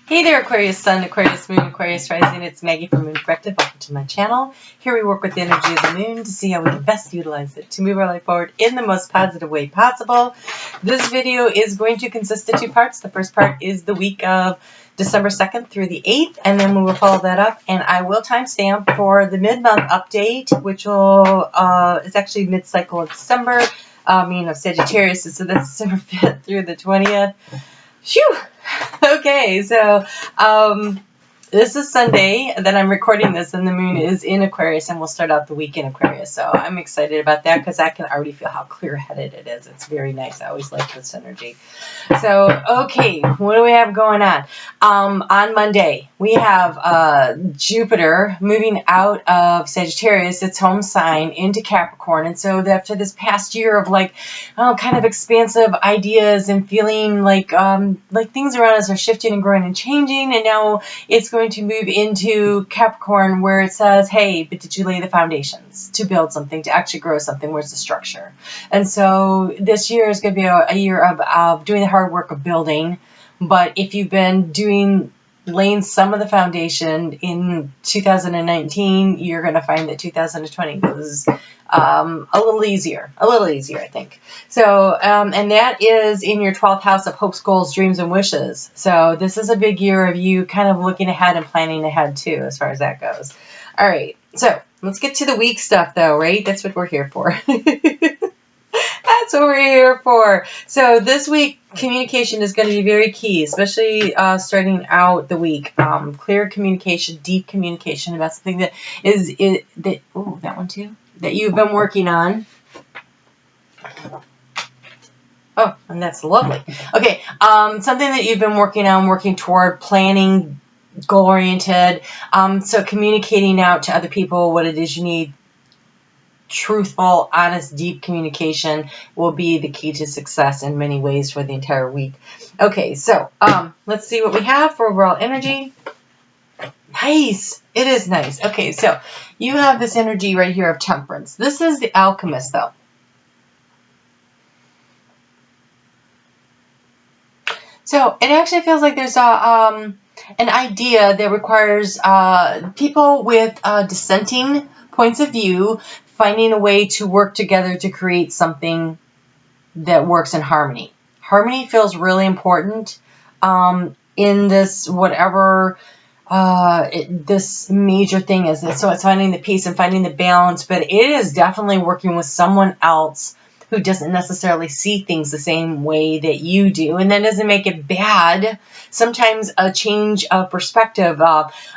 Hey there, Aquarius Sun, Aquarius Moon, Aquarius Rising. It's Maggie from Moon Corrective. Welcome to my channel. Here we work with the energy of the moon to see how we can best utilize it to move our life forward in the most positive way possible. This video is going to consist of two parts. The first part is the week of December 2nd through the 8th, and then we will follow that up. And I will timestamp for the mid-month update, which will is actually mid-cycle of December, of Sagittarius. So that's December 5th through the 20th. Phew! Okay, so this is Sunday that I'm recording this, and the moon is in Aquarius, and we'll start out the week in Aquarius. So I'm excited about that because I can already feel how clear-headed it is. It's very nice. I always like this energy. So, okay, what do we have going on? On Monday, we have Jupiter moving out of Sagittarius, its home sign, into Capricorn. And so after this past year of kind of expansive ideas and feeling like things around us are shifting and growing and changing, and now it's going to move into Capricorn, where it says, hey, but did you lay the foundations to build something, to actually grow something? Where's the structure? And so this year is going to be a year of doing the hard work of building. But if you've been laying some of the foundation in 2019, you're going to find that 2020 was a little easier, I think. So, and that is in your 12th house of hopes, goals, dreams, and wishes. So this is a big year of you kind of looking ahead and planning ahead too, as far as that goes. All right, so let's get to the week stuff though, right? That's what we're here for. That's what we're here for. So this week, communication is going to be very key, especially starting out the week. Clear communication, deep communication about something that that one too, that you've been working on. Oh, and that's lovely. Okay, something that you've been working toward, planning, goal-oriented. So communicating out to other people what it is you need. Truthful, honest, deep communication will be the key to success in many ways for the entire week. Okay, so let's see what we have for overall energy. Nice. It is nice. Okay, so you have this energy right here of temperance. This is the alchemist, though. So it actually feels like there's an idea that requires people with dissenting points of view finding a way to work together to create something that works in harmony. Harmony feels really important in this, whatever this major thing is. So it's finding the peace and finding the balance, but it is definitely working with someone else who doesn't necessarily see things the same way that you do. And that doesn't make it bad. Sometimes a change of perspective,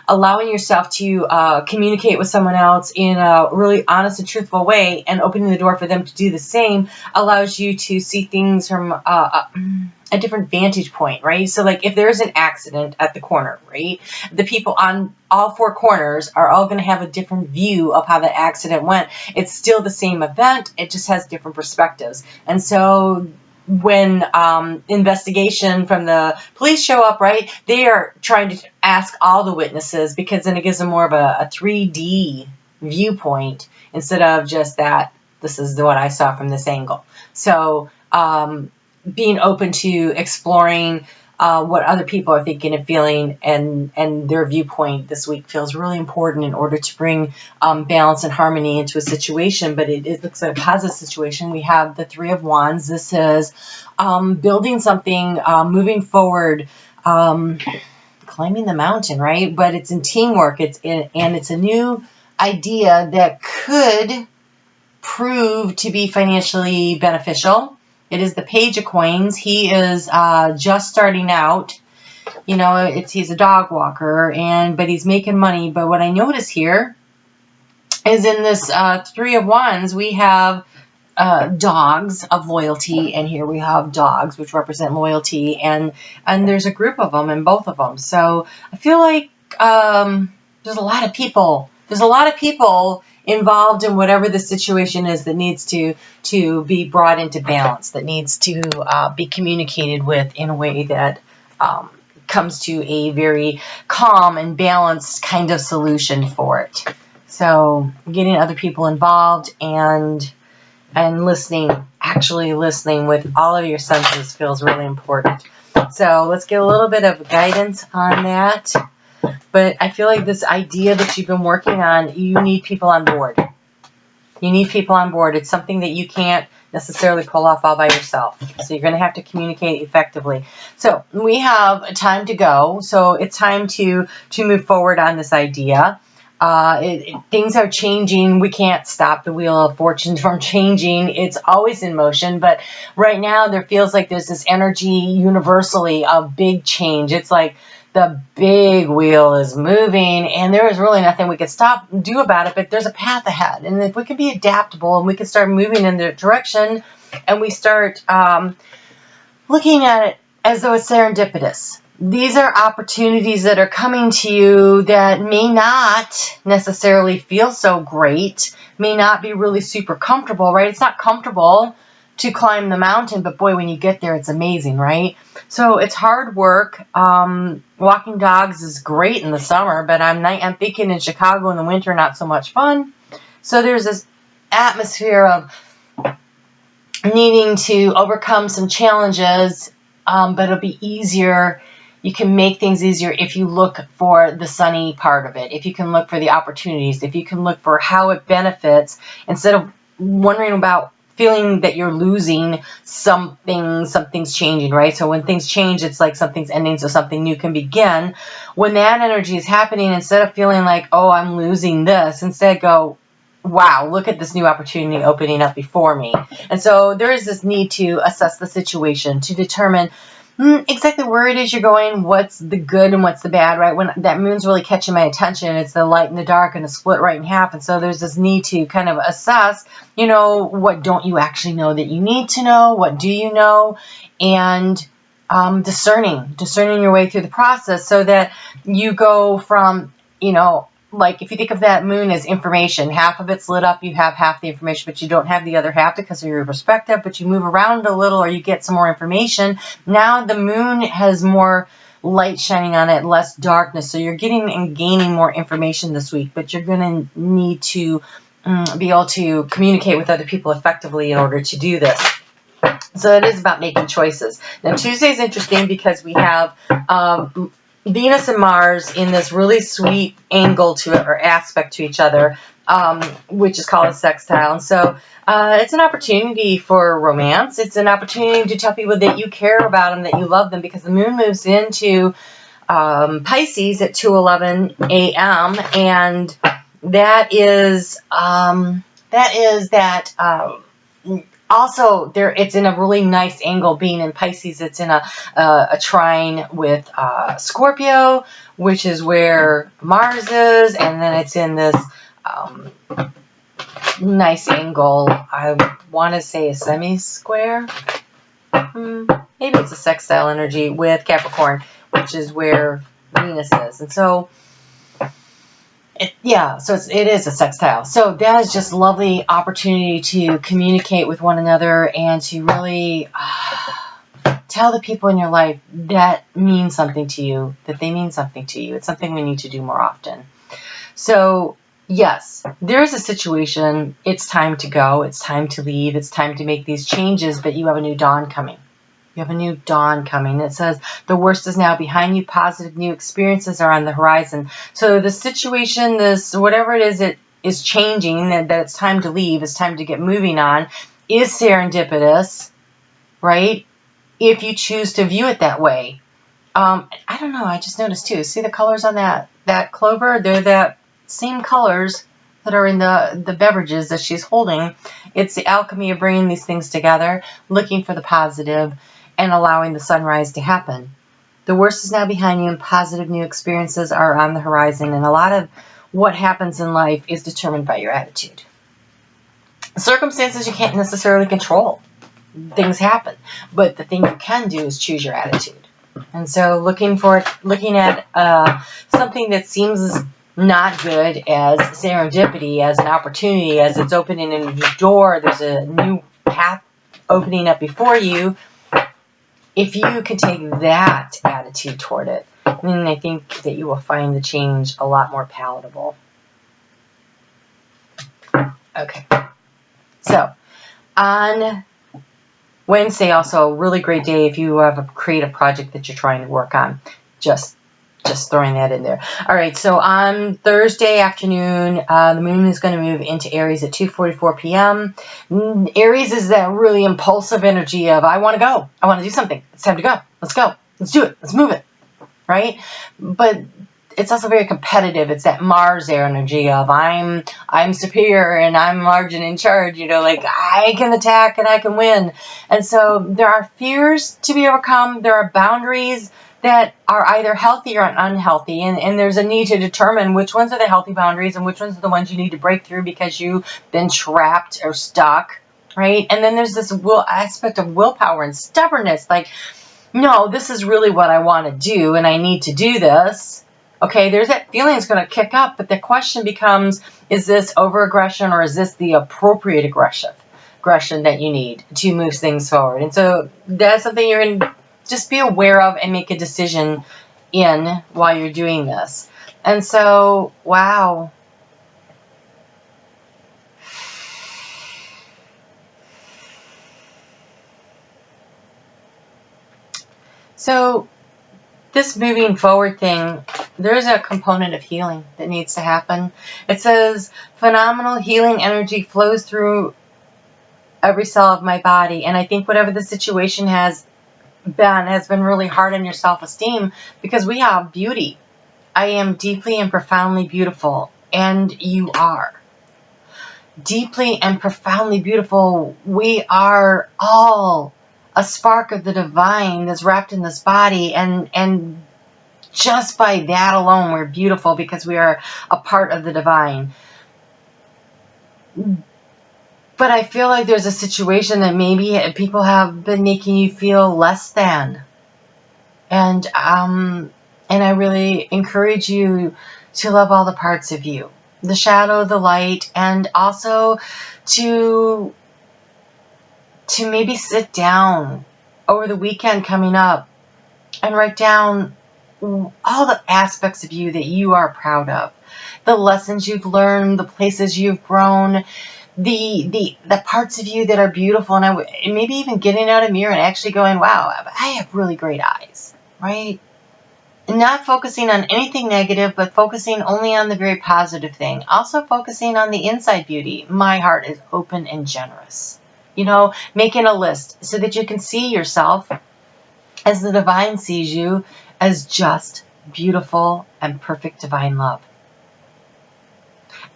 allowing yourself to communicate with someone else in a really honest and truthful way and opening the door for them to do the same allows you to see things from a different vantage point, right? So like if there's an accident at the corner, right? The people on all four corners are all going to have a different view of how the accident went. It's still the same event. It just has different perspectives. And so when investigation from the police show up, right, they are trying to ask all the witnesses because then it gives them more of a 3D viewpoint instead of just that this is what I saw from this angle. So being open to exploring what other people are thinking and feeling and their viewpoint this week feels really important in order to bring balance and harmony into a situation. But it looks like a positive situation. We have the Three of Wands. This is building something, moving forward, climbing the mountain, right? But it's in teamwork. It's a new idea that could prove to be financially beneficial. It is the Page of Coins. He is just starting out. You know, he's a dog walker, but he's making money. But what I notice here is in this Three of Wands, we have dogs of loyalty, and here we have dogs, which represent loyalty, and there's a group of them in both of them. So I feel like there's a lot of people. There's a lot of people involved in whatever the situation is that needs to be brought into balance, that needs to be communicated with in a way that comes to a very calm and balanced kind of solution for it. So getting other people involved and listening, actually listening with all of your senses feels really important. So let's get a little bit of guidance on that. But I feel like this idea that you've been working on, you need people on board. You need people on board. It's something that you can't necessarily pull off all by yourself. So you're going to have to communicate effectively. So we have time to go. So it's time to move forward on this idea. Things are changing. We can't stop the wheel of fortune from changing. It's always in motion. But right now there feels like there's this energy universally of big change. It's like the big wheel is moving and there is really nothing we can stop and do about it, but there's a path ahead. And if we can be adaptable and we can start moving in the direction and we start looking at it as though it's serendipitous. These are opportunities that are coming to you that may not necessarily feel so great, may not be really super comfortable, right? It's not comfortable to climb the mountain, but boy, when you get there, it's amazing, right? So it's hard work. Walking dogs is great in the summer, but I'm thinking in Chicago in the winter, not so much fun. So there's this atmosphere of needing to overcome some challenges, but it'll be easier. You can make things easier if you look for the sunny part of it, if you can look for the opportunities, if you can look for how it benefits, instead of wondering about feeling that you're losing something's changing, right? So when things change, it's like something's ending so something new can begin. When that energy is happening, instead of feeling like, oh, I'm losing this, instead go, wow, look at this new opportunity opening up before me. And so there is this need to assess the situation, to determine exactly where it is you're going, what's the good and what's the bad, right? When that moon's really catching my attention, it's the light and the dark and the split right in half. And so there's this need to kind of assess, what don't you actually know that you need to know? What do you know? And discerning your way through the process so that you go from, like if you think of that moon as information, half of it's lit up, you have half the information, but you don't have the other half because of your perspective, but you move around a little or you get some more information. Now the moon has more light shining on it, less darkness. So you're getting and gaining more information this week, but you're going to need to be able to communicate with other people effectively in order to do this. So it is about making choices. Now Tuesday is interesting because we have Venus and Mars in this really sweet angle to it, or aspect to each other, which is called a sextile. And so it's an opportunity for romance. It's an opportunity to tell people that you care about them, that you love them, because the moon moves into Pisces at 2:11 a.m. and that is also, it's in a really nice angle. Being in Pisces, it's in a trine with Scorpio, which is where Mars is, and then it's in this nice angle. I want to say a semi-square. Maybe it's a sextile energy with Capricorn, which is where Venus is. And so it is a sextile. So that is just a lovely opportunity to communicate with one another and to really tell the people in your life that mean something to you, that they mean something to you. It's something we need to do more often. So yes, there is a situation. It's time to go. It's time to leave. It's time to make these changes, but you have a new dawn coming. You have a new dawn coming. It says the worst is now behind you. Positive new experiences are on the horizon. So the situation, whatever it is, it is changing, that it's time to leave, it's time to get moving on, is serendipitous, right? If you choose to view it that way. I don't know. I just noticed too. See the colors on that clover? They're that same colors that are in the beverages that she's holding. It's the alchemy of bringing these things together, looking for the positive, and allowing the sunrise to happen. The worst is now behind you, and positive new experiences are on the horizon. And a lot of what happens in life is determined by your attitude. Circumstances you can't necessarily control. Things happen. But the thing you can do is choose your attitude. And so looking at something that seems not good as serendipity, as an opportunity, as it's opening a new door, there's a new path opening up before you. If you can take that attitude toward it, then I think that you will find the change a lot more palatable. Okay. So, on Wednesday, also a really great day if you have a creative project that you're trying to work on. Just throwing that in there. All right, so on Thursday afternoon, the moon is going to move into Aries at 2:44 p.m. Aries is that really impulsive energy of, I want to go. I want to do something. It's time to go. Let's go. Let's do it. Let's move it. Right? But it's also very competitive. It's that Mars energy of, I'm superior and I'm large and in charge. You know, like, I can attack and I can win. And so there are fears to be overcome. There are boundaries that are either healthy or unhealthy, and there's a need to determine which ones are the healthy boundaries and which ones are the ones you need to break through because you've been trapped or stuck, right? And then there's this aspect of willpower and stubbornness, like, no, this is really what I want to do, and I need to do this. Okay, there's that feeling it's going to kick up, but the question becomes, is this over-aggression or is this the appropriate aggression that you need to move things forward? And so that's something you're in. Just be aware of and make a decision in while you're doing this. And so, wow. So this moving forward thing, there is a component of healing that needs to happen. It says, phenomenal healing energy flows through every cell of my body. And I think whatever the situation has been really hard on your self-esteem, because we have beauty. I am deeply and profoundly beautiful, and you are. Deeply and profoundly beautiful. We are all a spark of the divine that's wrapped in this body, and just by that alone, we're beautiful because we are a part of the divine. But I feel like there's a situation that maybe people have been making you feel less than. And I really encourage you to love all the parts of you. The shadow, the light, and also to maybe sit down over the weekend coming up and write down all the aspects of you that you are proud of. The lessons you've learned, the places you've grown, the parts of you that are beautiful, and maybe even getting out a mirror and actually going, wow, I have really great eyes, right? And not focusing on anything negative, but focusing only on the very positive thing. Also focusing on the inside beauty. My heart is open and generous. You know, making a list so that you can see yourself as the divine sees you, as just beautiful and perfect divine love.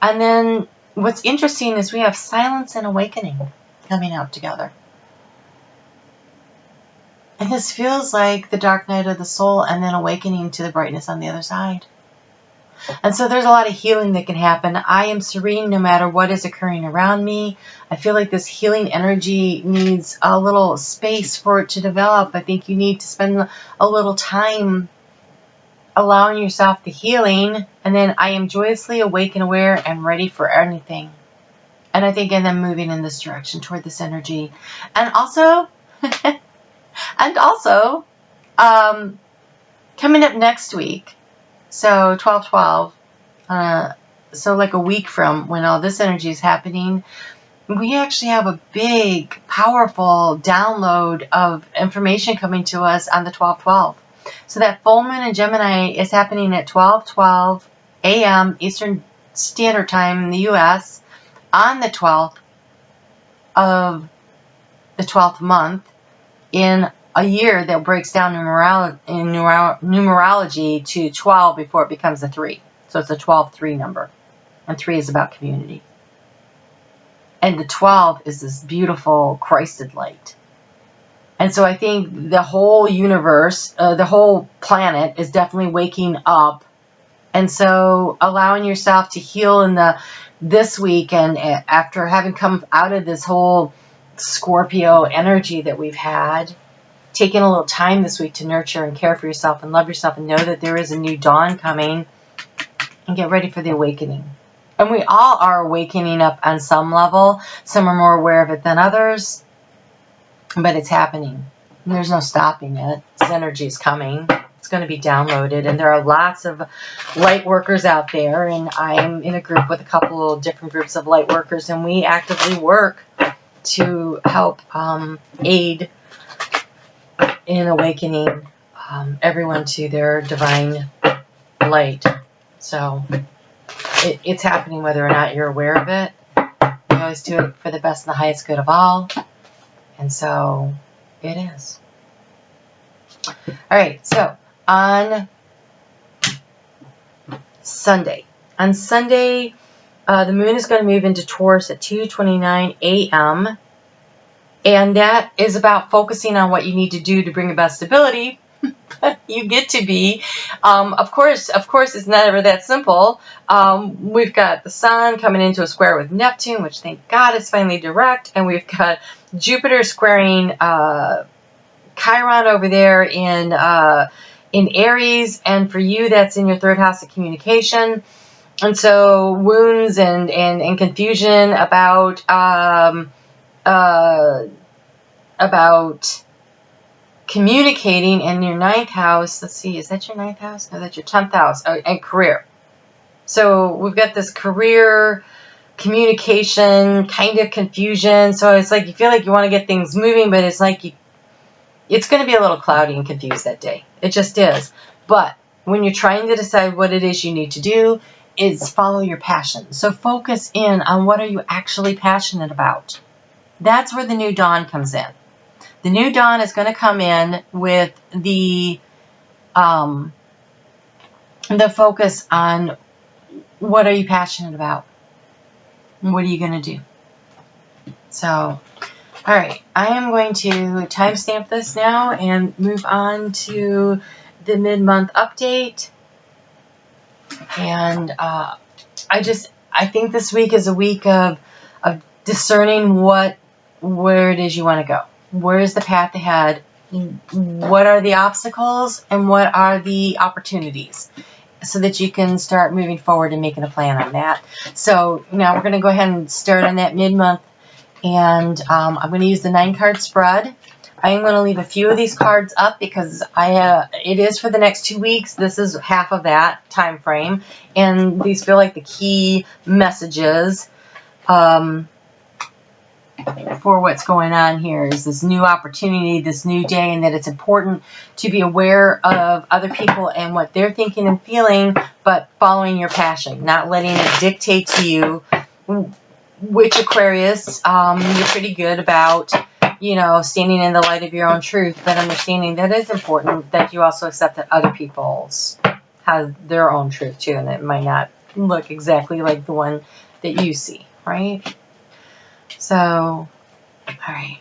And then what's interesting is we have silence and awakening coming out together. And this feels like the dark night of the soul and then awakening to the brightness on the other side. And so there's a lot of healing that can happen. I am serene no matter what is occurring around me. I feel like this healing energy needs a little space for it to develop. I think you need to spend a little time allowing yourself the healing, and then I am joyously awake and aware and ready for anything. And I think and then moving in this direction toward this energy. And also, coming up next week, so 12/12, so like a week from when all this energy is happening, we actually have a big, powerful download of information coming to us on the 12/12. So that full moon in Gemini is happening at 12:12 a.m. Eastern Standard Time in the U.S. on the 12th of the 12th month in a year that breaks down numerology to 12 before it becomes a 3. So it's a 12-3 number. And 3 is about community. And the 12 is this beautiful Christed light. And so I think the whole universe, the whole planet is definitely waking up. And so allowing yourself to heal in this week, and after having come out of this whole Scorpio energy that we've had, taking a little time this week to nurture and care for yourself and love yourself and know that there is a new dawn coming, and get ready for the awakening. And we all are awakening up on some level. Some are more aware of it than others. But it's happening. And there's no stopping it. This energy is coming. It's going to be downloaded. And there are lots of light workers out there. And I'm in a group with a couple of different groups of light workers. And we actively work to help aid in awakening everyone to their divine light. So it's happening whether or not you're aware of it. We always do it for the best and the highest good of all. And so it is. All right, so on Sunday, the moon is going to move into Taurus at 2:29 a.m. And that is about focusing on what you need to do to bring about stability. You get to be. Of course, it's never that simple. We've got the sun coming into a square with Neptune, which thank God is finally direct. And we've got Jupiter squaring Chiron over there in Aries. And for you, that's in your third house of communication. And so wounds and confusion about communicating in your ninth house. Let's see, is that your ninth house? No, that's your 10th house. Oh, and career. So we've got this career, communication, kind of confusion. So it's like you feel like you want to get things moving, but it's like it's going to be a little cloudy and confused that day. It just is. But when you're trying to decide what it is you need to do, is follow your passion. So focus in on what are you actually passionate about. That's where the new dawn comes in. The new dawn is going to come in with the focus on what are you passionate about? What are you going to do? So, all right, I am going to timestamp this now and move on to the mid-month update. And I think this week is a week of discerning where it is you want to go. Where is the path ahead? What are the obstacles and what are the opportunities? So that you can start moving forward and making a plan on that. So now we're going to go ahead and start on that mid-month. And I'm going to use the 9-card spread. I am going to leave a few of these cards up because it is for the next 2 weeks. This is half of that time frame. And these feel like the key messages for what's going on here is this new opportunity, this new day, and that it's important to be aware of other people and what they're thinking and feeling, but following your passion, not letting it dictate to you. Which Aquarius, you're pretty good about, standing in the light of your own truth, but understanding that it's important that you also accept that other people's have their own truth too, and it might not look exactly like the one that you see, right? So, all right.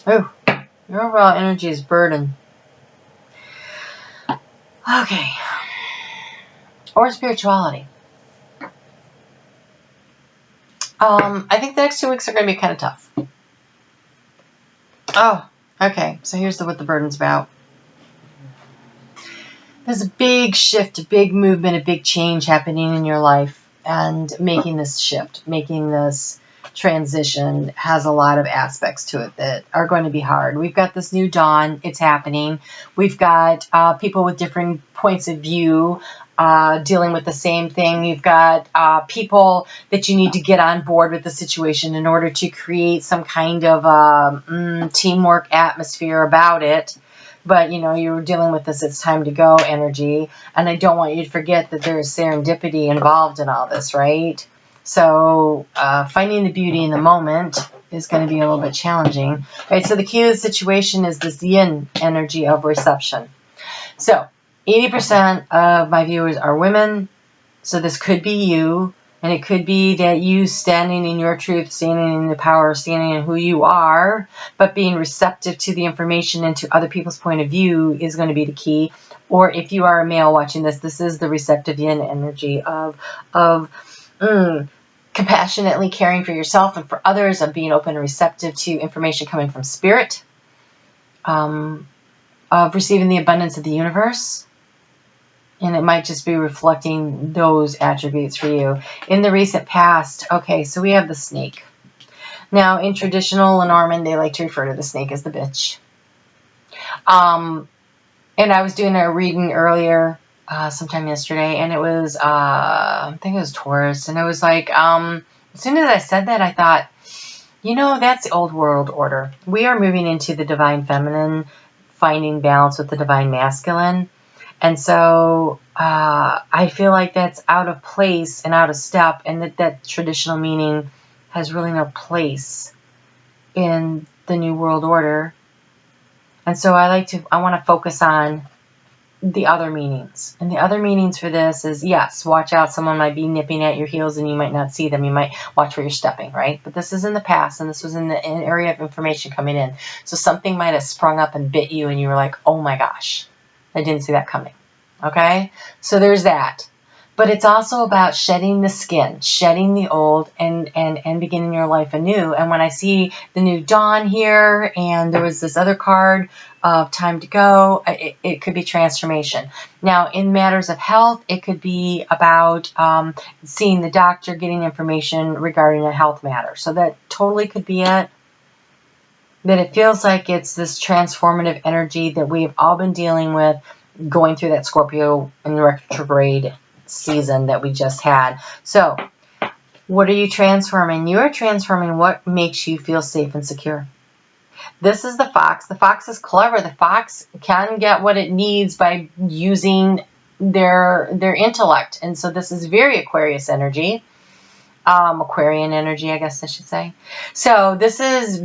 Oh, your overall energy is burden. Okay. Or spirituality. I think the next 2 weeks are going to be kind of tough. Oh, okay. So here's what the burden's about. There's a big shift, a big movement, a big change happening in your life. And making this shift, making this transition has a lot of aspects to it that are going to be hard. We've got this new dawn. It's happening. We've got people with different points of view dealing with the same thing. You've got people that you need to get on board with the situation in order to create some kind of teamwork atmosphere about it. But, you're dealing with this it's time to go energy. And I don't want you to forget that there's serendipity involved in all this, right? So finding the beauty in the moment is going to be a little bit challenging. Right, so the key to the situation is this yin energy of reception. So 80% of my viewers are women. So this could be you. And it could be that you standing in your truth, standing in the power, standing in who you are, but being receptive to the information and to other people's point of view is going to be the key. Or if you are a male watching this, this is the receptive yin energy of compassionately caring for yourself and for others, of being open and receptive to information coming from spirit, of receiving the abundance of the universe, And it might just be reflecting those attributes for you. In the recent past, okay, so we have the snake. Now, in traditional Lenormand, they like to refer to the snake as the bitch. And I was doing a reading earlier, sometime yesterday, and it was, I think it was Taurus, and it was like, as soon as I said that, I thought, you know, that's the old world order. We are moving into the divine feminine, finding balance with the divine masculine. And so I feel like that's out of place and out of step, and that traditional meaning has really no place in the new world order. And so I want to focus on the other meanings. And the other meanings for this is, yes, watch out. Someone might be nipping at your heels and you might not see them. You might watch where you're stepping, right? But this is in the past, and this was in an area of information coming in. So something might have sprung up and bit you, and you were like, oh my gosh, I didn't see that coming. Okay? So there's that. But it's also about shedding the skin, shedding the old, and beginning your life anew. And when I see the new dawn here, and there was this other card of time to go, it could be transformation. Now, in matters of health, it could be about seeing the doctor, getting information regarding a health matter. So that totally could be it. That it feels like it's this transformative energy that we've all been dealing with, going through that Scorpio and retrograde season that we just had. So what are you transforming? You are transforming what makes you feel safe and secure. This is the fox. The fox is clever. The fox can get what it needs by using their intellect. And so this is very Aquarius energy. Aquarian energy, I guess I should say. So this is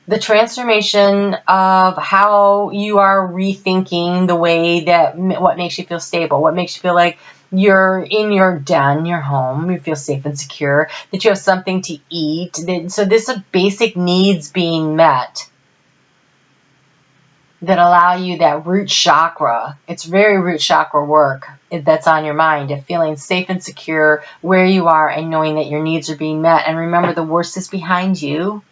the transformation of how you are rethinking the way that what makes you feel stable, what makes you feel like you're in your den, your home, you feel safe and secure, that you have something to eat. So this is basic needs being met that allow you that root chakra. It's very root chakra work that's on your mind, of feeling safe and secure where you are and knowing that your needs are being met. And remember, the worst is behind you.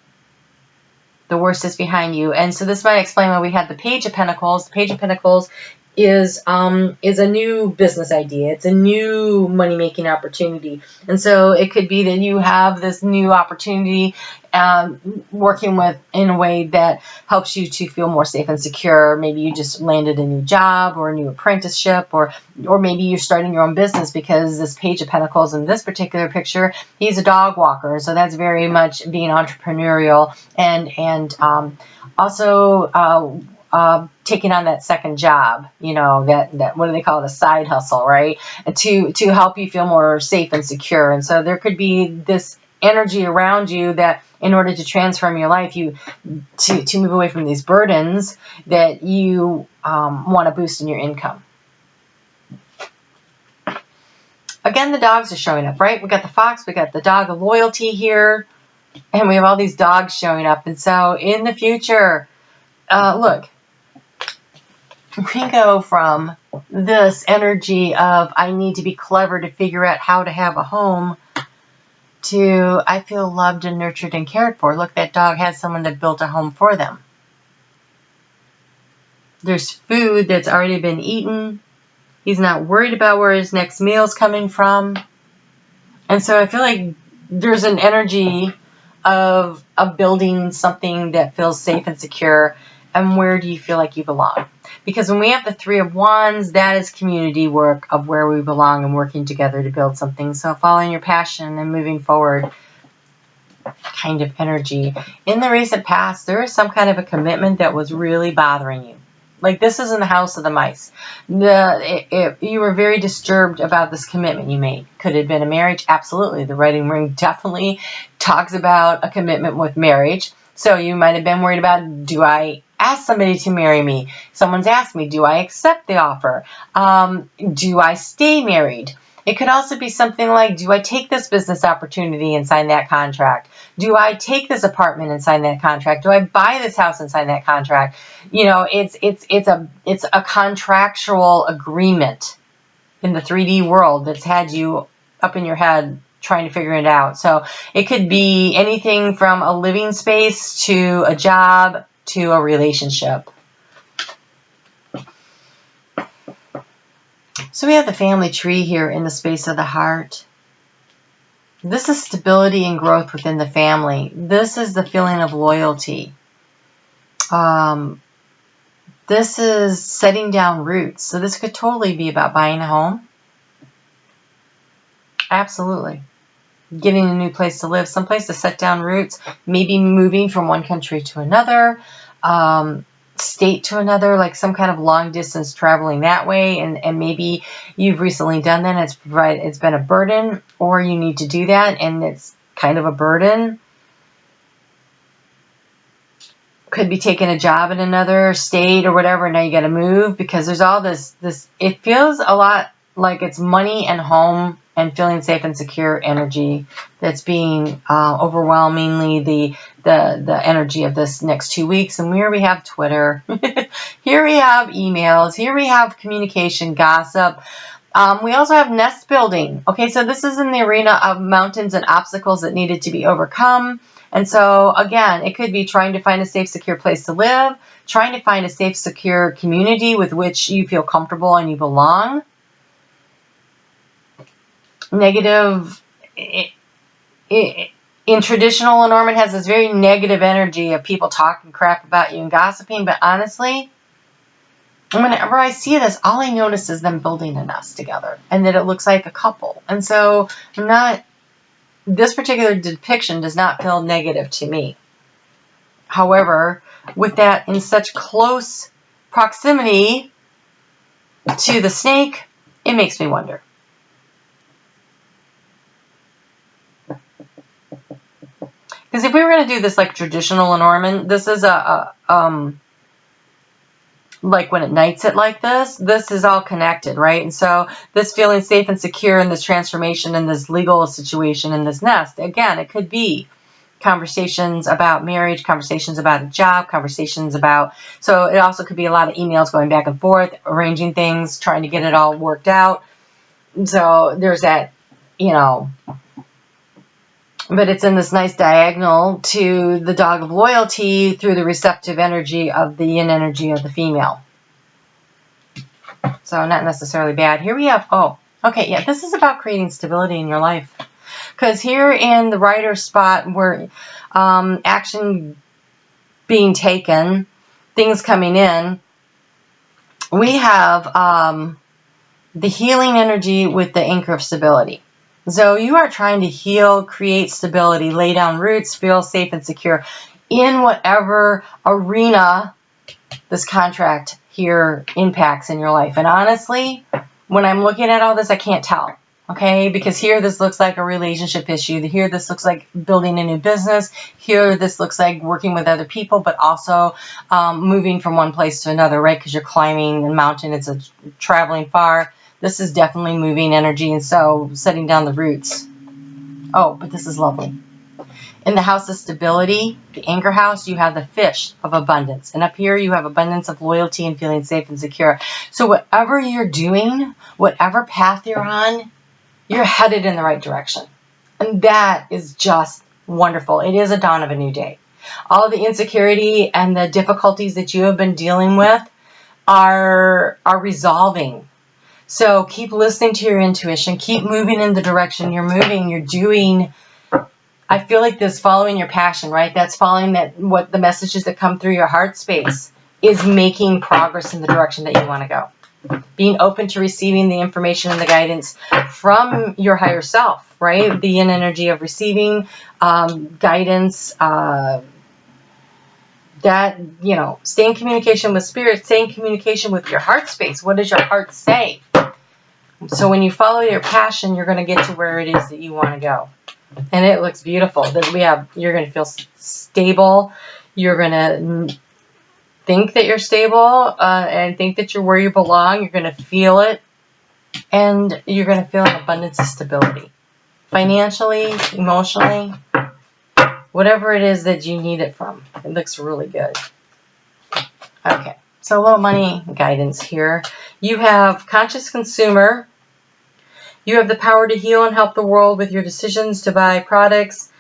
The worst is behind you. And so this might explain why we had the Page of Pentacles. The Page of Pentacles is a new business idea. It's a new money-making opportunity. And so it could be that you have this new opportunity working with in a way that helps you to feel more safe and secure. Maybe you just landed a new job or a new apprenticeship, or maybe you're starting your own business, because this Page of Pentacles in this particular picture, he's a dog walker. So that's very much being entrepreneurial and also taking on that second job, you know, that what do they call it, a side hustle, right? To help you feel more safe and secure. And so there could be this energy around you that in order to transform your life, to move away from these burdens, that you want to boost in your income. Again, the dogs are showing up, right? We got the fox, we got the dog of loyalty here, and we have all these dogs showing up. And so in the future, look, we go from this energy of I need to be clever to figure out how to have a home to I feel loved and nurtured and cared for. Look, that dog has someone that built a home for them. There's food that's already been eaten. He's not worried about where his next meal is coming from. And so I feel like there's an energy of building something that feels safe and secure. And where do you feel like you belong? Because when we have the Three of Wands, that is community work of where we belong and working together to build something. So following your passion and moving forward kind of energy. In the recent past, there is some kind of a commitment that was really bothering you. Like this is in the house of the mice. You were very disturbed about this commitment you made. Could it have been a marriage? Absolutely. The wedding ring definitely talks about a commitment with marriage. So you might have been worried about, do I ask somebody to marry me? Someone's asked me, do I accept the offer? Do I stay married? It could also be something like, do I take this business opportunity and sign that contract? Do I take this apartment and sign that contract? Do I buy this house and sign that contract? You know, it's a contractual agreement in the 3D world that's had you up in your head trying to figure it out. So it could be anything from a living space to a job to a relationship. So we have the family tree here in the space of the heart. This is stability and growth within the family. This is the feeling of loyalty. This is setting down roots. So this could totally be about buying a home. Absolutely. Getting a new place to live, someplace to set down roots, maybe moving from one country to another, state to another, like some kind of long distance traveling that way, and maybe you've recently done that and it's been a burden, or you need to do that and it's kind of a burden. Could be taking a job in another state or whatever, and now you got to move because there's all this, it feels a lot like it's money and home and feeling safe and secure energy that's being overwhelmingly the energy of this next 2 weeks. And here we have Twitter, here we have emails, here we have communication, gossip. We also have nest building. Okay, so this is in the arena of mountains and obstacles that needed to be overcome. And so, again, it could be trying to find a safe, secure place to live, trying to find a safe, secure community with which you feel comfortable and you belong. Negative, in traditional Lenormand has this very negative energy of people talking crap about you and gossiping, but honestly, whenever I see this, all I notice is them building a nest together and that it looks like a couple. And so this particular depiction does not feel negative to me. However, with that in such close proximity to the snake, it makes me wonder. Because if we were going to do this like traditional Lenormand, this is like when it nights it like this is all connected, right? And so this feeling safe and secure in this transformation, in this legal situation, in this nest, again, it could be conversations about marriage, conversations about a job, conversations about, so it also could be a lot of emails going back and forth, arranging things, trying to get it all worked out. So there's that, but it's in this nice diagonal to the dog of loyalty through the receptive energy of the yin energy of the female. So not necessarily bad. Here we have, this is about creating stability in your life. Because here in the writer spot where action being taken, things coming in, we have the healing energy with the anchor of stability. So you are trying to heal, create stability, lay down roots, feel safe and secure in whatever arena this contract here impacts in your life. And honestly, when I'm looking at all this, I can't tell. Okay, because here this looks like a relationship issue. Here this looks like building a new business. Here this looks like working with other people, but also moving from one place to another, right? Because you're climbing a mountain, it's traveling far. This is definitely moving energy, and so setting down the roots. Oh, but this is lovely. In the house of stability, the anchor house, you have the fish of abundance. And up here, you have abundance of loyalty and feeling safe and secure. So whatever you're doing, whatever path you're on, you're headed in the right direction. And that is just wonderful. It is a dawn of a new day. All the insecurity and the difficulties that you have been dealing with are resolving. So keep listening to your intuition. Keep moving in the direction you're moving. You're doing, I feel like this following your passion, right? That's following what the messages that come through your heart space is making progress in the direction that you want to go. Being open to receiving the information and the guidance from your higher self, right? The yin energy of receiving guidance, stay in communication with spirit, stay in communication with your heart space. What does your heart say? So when you follow your passion, you're going to get to where it is that you want to go. And it looks beautiful. You're going to feel stable. You're going to think that you're stable and think that you're where you belong. You're going to feel it. And you're going to feel an abundance of stability. Financially, emotionally, whatever it is that you need it from. It looks really good. Okay, so a little money guidance here. You have conscious consumer. You have the power to heal and help the world with your decisions to buy products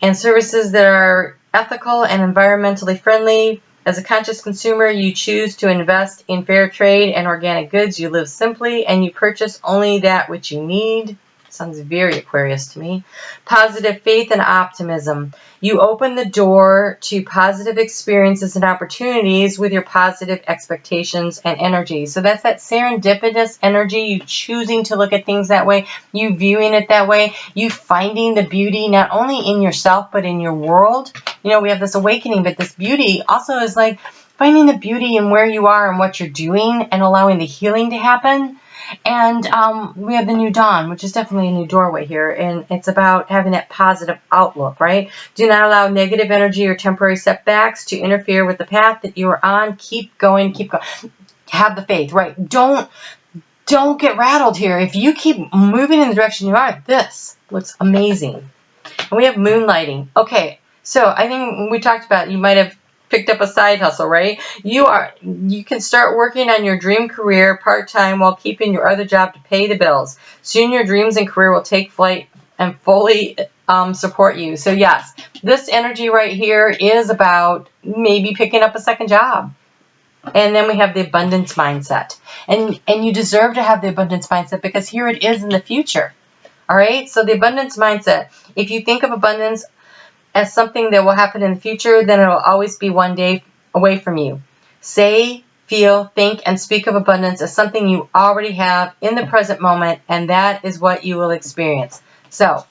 and services that are ethical and environmentally friendly. As a conscious consumer, you choose to invest in fair trade and organic goods. You live simply and you purchase only that which you need. Sounds very Aquarius to me. Positive faith and optimism. You open the door to positive experiences and opportunities with your positive expectations and energy. So that's that serendipitous energy, you choosing to look at things that way, you viewing it that way, you finding the beauty not only in yourself but in your world. You know, we have this awakening, but this beauty also is like finding the beauty in where you are and what you're doing and allowing the healing to happen. And we have the new dawn, which is definitely a new doorway here. And it's about having that positive outlook, right? Do not allow negative energy or temporary setbacks to interfere with the path that you are on. Keep going, keep going. Have the faith, right? Don't get rattled here. If you keep moving in the direction you are, this looks amazing. And we have moonlighting. Okay, so I think we talked about, you might have picked up a side hustle, right? You can start working on your dream career part-time while keeping your other job to pay the bills. Soon your dreams and career will take flight and fully support you. So yes, this energy right here is about maybe picking up a second job. And then we have the abundance mindset. And you deserve to have the abundance mindset because here it is in the future. All right? So the abundance mindset, if you think of abundance as something that will happen in the future, then it will always be one day away from you. Say, feel, think, and speak of abundance as something you already have in the present moment, and that is what you will experience. So,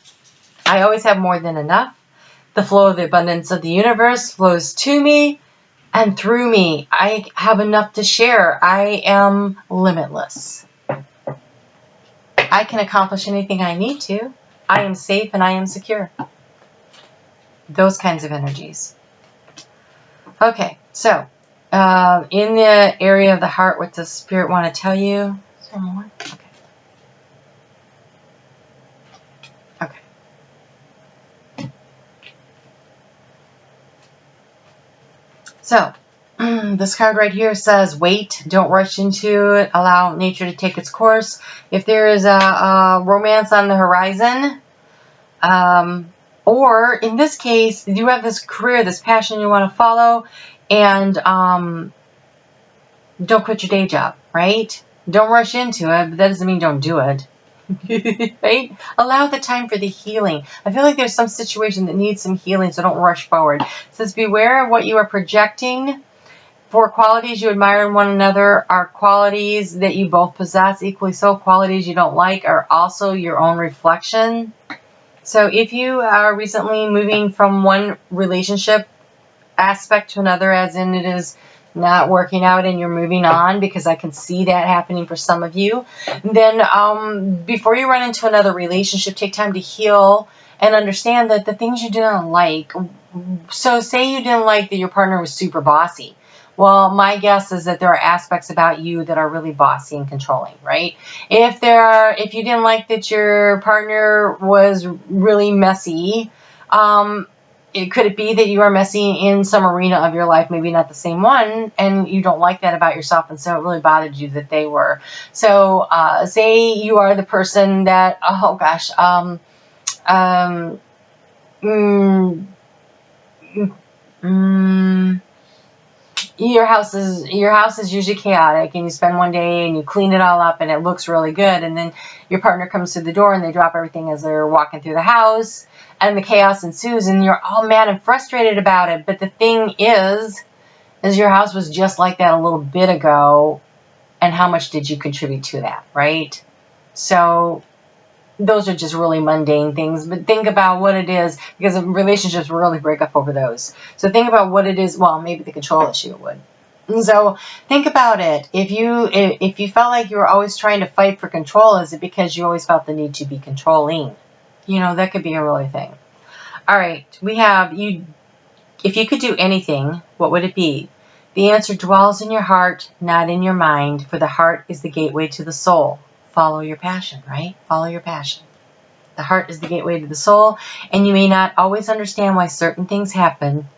I always have more than enough. The flow of the abundance of the universe flows to me and through me. I have enough to share. I am limitless. I can accomplish anything I need to. I am safe and I am secure. Those kinds of energies. Okay, so in the area of the heart, what does Spirit want to tell you? Okay. So this card right here says, wait, don't rush into it, allow nature to take its course. If there is a romance on the horizon, or in this case, you have this career, this passion you want to follow, and don't quit your day job, right? Don't rush into it, but that doesn't mean don't do it. Right? Allow the time for the healing. I feel like there's some situation that needs some healing, so don't rush forward. It says, beware of what you are projecting. For qualities you admire in one another are qualities that you both possess. Equally so, qualities you don't like are also your own reflection. So if you are recently moving from one relationship aspect to another, as in it is not working out and you're moving on, because I can see that happening for some of you, then before you run into another relationship, take time to heal and understand that the things you didn't like. So say you didn't like that your partner was super bossy. Well, my guess is that there are aspects about you that are really bossy and controlling, right? If you didn't like that your partner was really messy, could it be that you are messy in some arena of your life, maybe not the same one, and you don't like that about yourself, and so it really bothered you that they were. So say you are the person that, oh gosh, your house is usually chaotic, and you spend one day and you clean it all up and it looks really good, and then your partner comes through the door and they drop everything as they're walking through the house, and the chaos ensues and you're all mad and frustrated about it. But the thing is your house was just like that a little bit ago, and how much did you contribute to that, right? So those are just really mundane things, but think about what it is, because relationships really break up over those. So think about what it is. Well, maybe the control issue would. And so think about it. If you felt like you were always trying to fight for control, is it because you always felt the need to be controlling? You know, that could be a really thing. All right, we have you. If you could do anything, what would it be? The answer dwells in your heart, not in your mind, for the heart is the gateway to the soul. Follow your passion, right? Follow your passion. The heart is the gateway to the soul, and you may not always understand why certain things happen,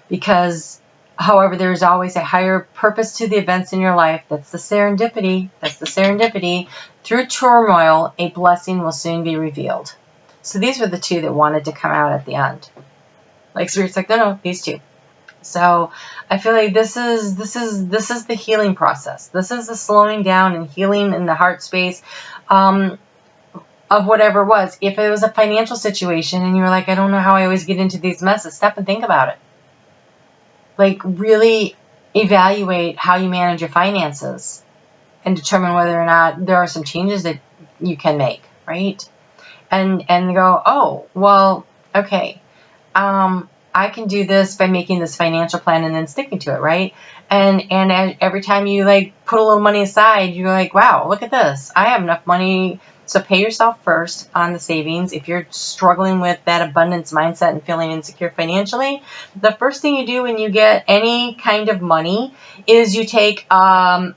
because, however, there is always a higher purpose to the events in your life. That's the serendipity. That's the serendipity. Through turmoil, a blessing will soon be revealed. So these were the two that wanted to come out at the end. Like Spirit's like, no, these two. So I feel like this is the healing process. This is the slowing down and healing in the heart space of whatever it was. If it was a financial situation and you were like, I don't know how I always get into these messes, stop and think about it. Like, really evaluate how you manage your finances and determine whether or not there are some changes that you can make, right? And go, oh, well, okay, I can do this by making this financial plan and then sticking to it, right? And every time you like put a little money aside, you're like, wow, look at this. I have enough money. So pay yourself first on the savings. If you're struggling with that abundance mindset and feeling insecure financially, the first thing you do when you get any kind of money is you take a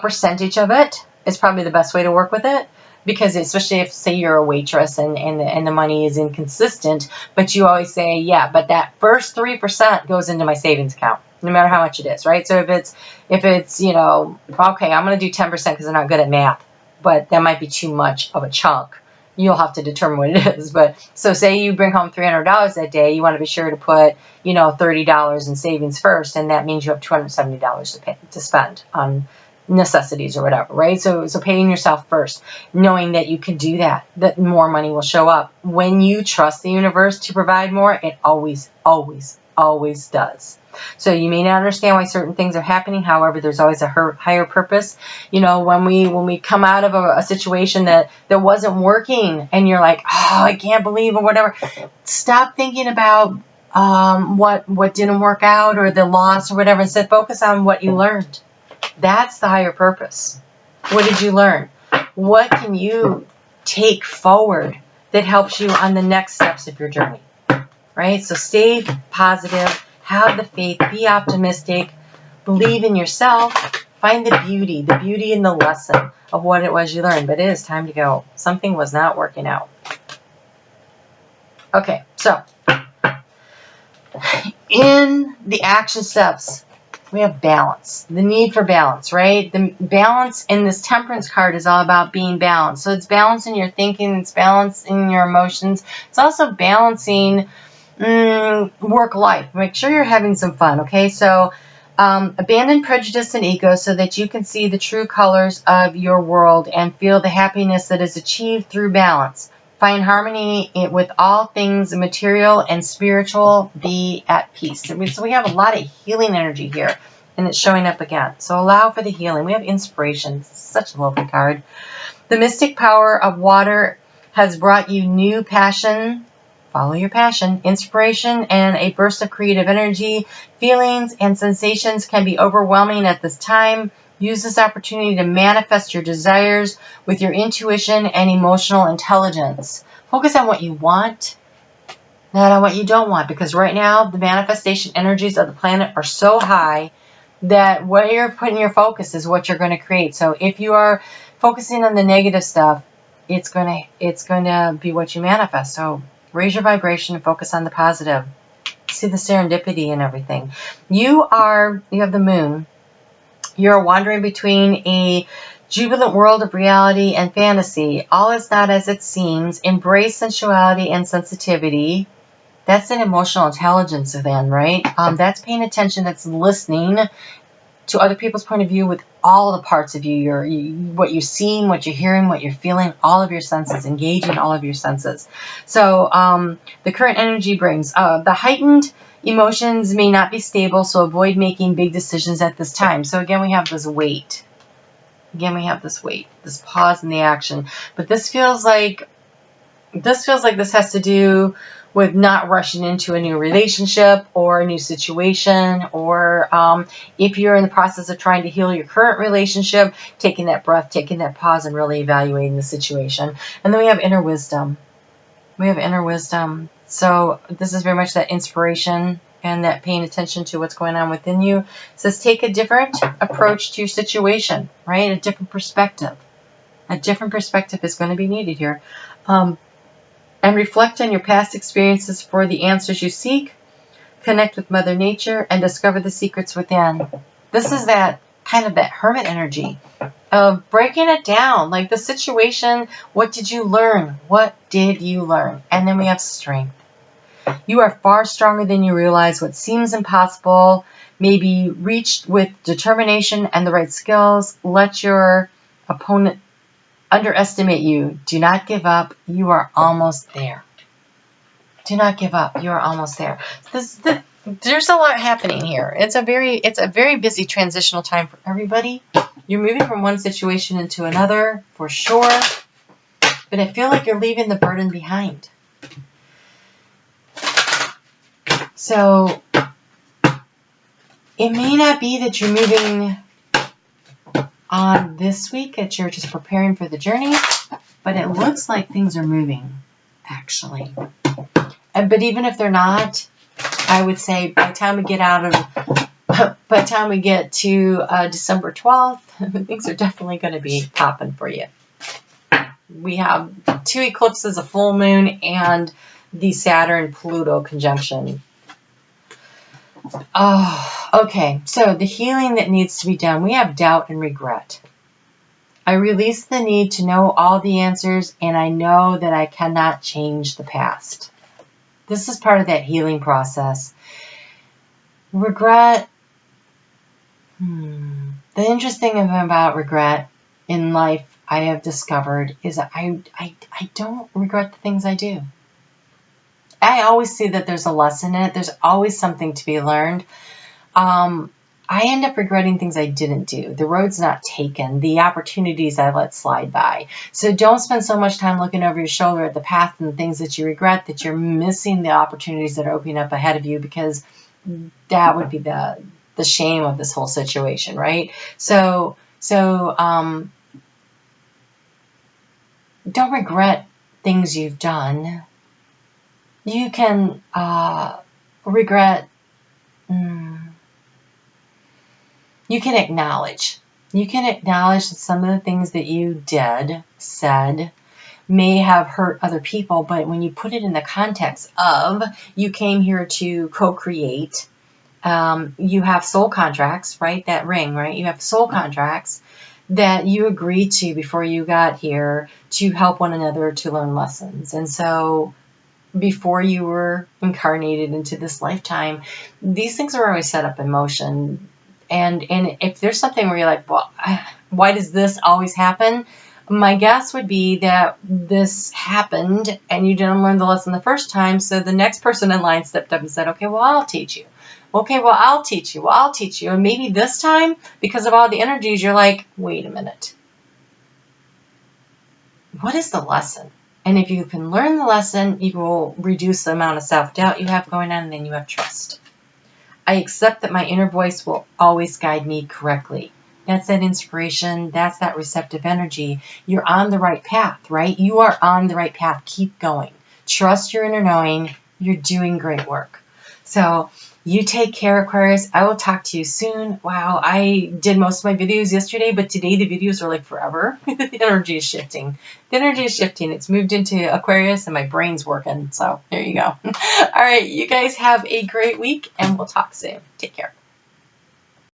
percentage of it. It's probably the best way to work with it. Because especially if, say, you're a waitress and the money is inconsistent, but you always say, yeah, but that first 3% goes into my savings account, no matter how much it is, right? So if it's you know, okay, I'm going to do 10% because I'm not good at math, but that might be too much of a chunk. You'll have to determine what it is. But so say you bring home $300 that day, you want to be sure to put, you know, $30 in savings first, and that means you have $270 to spend on necessities or whatever, right? So paying yourself first, knowing that you can do that more money will show up. When you trust the universe to provide more, it always, always, always does. So you may not understand why certain things are happening. However, there's always a higher purpose. You know, when we come out of a situation that wasn't working and you're like, oh, I can't believe or whatever, stop thinking about what didn't work out or the loss or whatever. Instead, focus on what you learned. That's the higher purpose. What did you learn? What can you take forward that helps you on the next steps of your journey? Right? So stay positive, have the faith, be optimistic, believe in yourself, find the beauty in the lesson of what it was you learned. But it is time to go. Something was not working out. Okay, so in the action steps, we have balance, the need for balance, right? The balance in this temperance card is all about being balanced. So it's balance in your thinking, it's balance in your emotions. It's also balancing work life. Make sure you're having some fun, okay? So abandon prejudice and ego so that you can see the true colors of your world and feel the happiness that is achieved through balance. Find harmony with all things material and spiritual. Be at peace. So we have a lot of healing energy here, and it's showing up again. So allow for the healing. We have inspiration. Such a lovely card. The mystic power of water has brought you new passion. Follow your passion, inspiration, and a burst of creative energy. Feelings and sensations can be overwhelming at this time. Use this opportunity to manifest your desires with your intuition and emotional intelligence. Focus on what you want, not on what you don't want, because right now the manifestation energies of the planet are so high that what you're putting your focus is what you're going to create. So if you are focusing on the negative stuff, it's going to be what you manifest. So raise your vibration and focus on the positive. See the serendipity and everything. You have the moon. You're wandering between a jubilant world of reality and fantasy. All is not as it seems. Embrace sensuality and sensitivity. That's an emotional intelligence then, right? That's paying attention. That's listening to other people's point of view with all the parts of you. What you're seeing, what you're hearing, what you're feeling, all of your senses. Engaging all of your senses. So the current energy brings the heightened emotions may not be stable, so avoid making big decisions at this time. So again, we have this wait. This pause in the action. But this feels like this has to do with not rushing into a new relationship or a new situation, or if you're in the process of trying to heal your current relationship, taking that breath, taking that pause, and really evaluating the situation. And then we have inner wisdom. So this is very much that inspiration and that paying attention to what's going on within you. It says take a different approach to your situation, right? A different perspective. A different perspective is going to be needed here. And reflect on your past experiences for the answers you seek. Connect with Mother Nature and discover the secrets within. This is that kind of that hermit energy of breaking it down, like the situation. What did you learn? And then we have strength. You are far stronger than you realize. What seems impossible may be reached with determination and the right skills. Let your opponent underestimate you. Do not give up. You are almost there. Do not give up. You are almost there. There's a lot happening here. It's a very busy transitional time for everybody. You're moving from one situation into another, for sure. But I feel like you're leaving the burden behind. So it may not be that you're moving on this week, that you're just preparing for the journey, but it looks like things are moving, actually. But even if they're not, I would say by the time we get to December 12th, things are definitely going to be popping for you. We have 2 eclipses, a full moon, and the Saturn-Pluto conjunction. Oh, okay. So the healing that needs to be done, we have doubt and regret. I release the need to know all the answers, and I know that I cannot change the past. This is part of that healing process. Regret. The interesting thing about regret in life, I have discovered, is that I don't regret the things I do. I always see that there's a lesson in it. There's always something to be learned. I end up regretting things I didn't do. The road's not taken. The opportunities I let slide by. So don't spend so much time looking over your shoulder at the path and the things that you regret that you're missing the opportunities that are opening up ahead of you, because that would be the shame of this whole situation, right? So don't regret things you've done. You can regret. You can acknowledge. You can acknowledge that some of the things that you said, may have hurt other people, but when you put it in the context of you came here to co-create, you have soul contracts, right? That ring, right? You have soul contracts that you agreed to before you got here to help one another to learn lessons. And so before you were incarnated into this lifetime, these things are always set up in motion. And if there's something where you're like, well, why does this always happen? My guess would be that this happened and you didn't learn the lesson the first time. So the next person in line stepped up and said, okay, well, I'll teach you. Okay, well, I'll teach you. Well, I'll teach you. And maybe this time, because of all the energies, you're like, wait a minute. What is the lesson? And if you can learn the lesson, you will reduce the amount of self-doubt you have going on, and then you have trust. I accept that my inner voice will always guide me correctly. That's that inspiration. That's that receptive energy. You're on the right path, right? You are on the right path. Keep going. Trust your inner knowing. You're doing great work. So you take care, Aquarius. I will talk to you soon. Wow, I did most of my videos yesterday, but today the videos are like forever. The energy is shifting. The energy is shifting. It's moved into Aquarius and my brain's working. So there you go. All right, you guys have a great week and we'll talk soon. Take care.